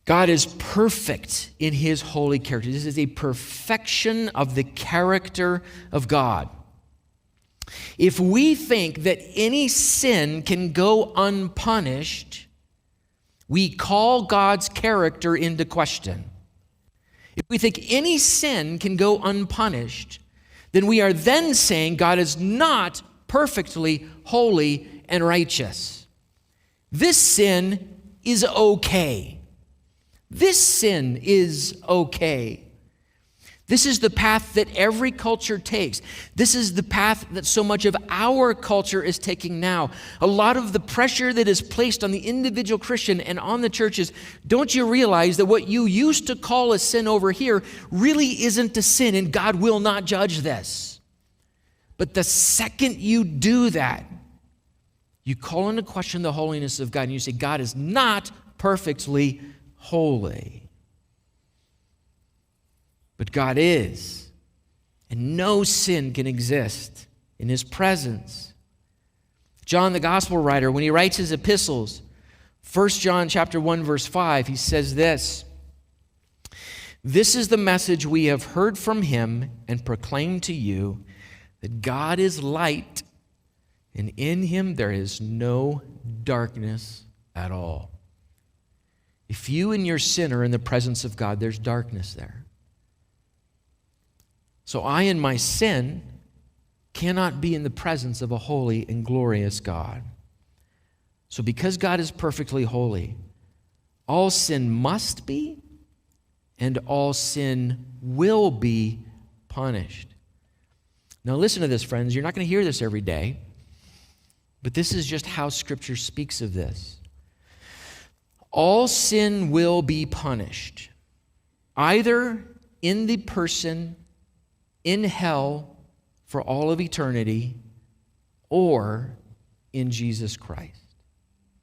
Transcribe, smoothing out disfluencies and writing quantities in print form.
God is perfect in his holy character. This is a perfection of the character of God. If we think that any sin can go unpunished, we call God's character into question. If we think any sin can go unpunished, then we are then saying God is not perfectly holy and righteous. This sin is okay. This sin is okay. This is the path that every culture takes. This is the path that so much of our culture is taking now. A lot of the pressure that is placed on the individual Christian and on the churches, don't you realize that what you used to call a sin over here really isn't a sin, and God will not judge this. But the second you do that, you call into question the holiness of God, and you say, God is not perfectly holy. But God is, and no sin can exist in his presence. John, the gospel writer, when he writes his epistles, 1 John chapter 1, verse 5, he says this, "This is the message we have heard from him and proclaimed to you, that God is light, and in him there is no darkness at all." If you and your sin are in the presence of God, there's darkness there. So I and my sin cannot be in the presence of a holy and glorious God. So because God is perfectly holy, all sin must be and all sin will be punished. Now listen to this, friends. You're not going to hear this every day, but this is just how Scripture speaks of this. All sin will be punished, either in the person in hell for all of eternity, or in Jesus Christ.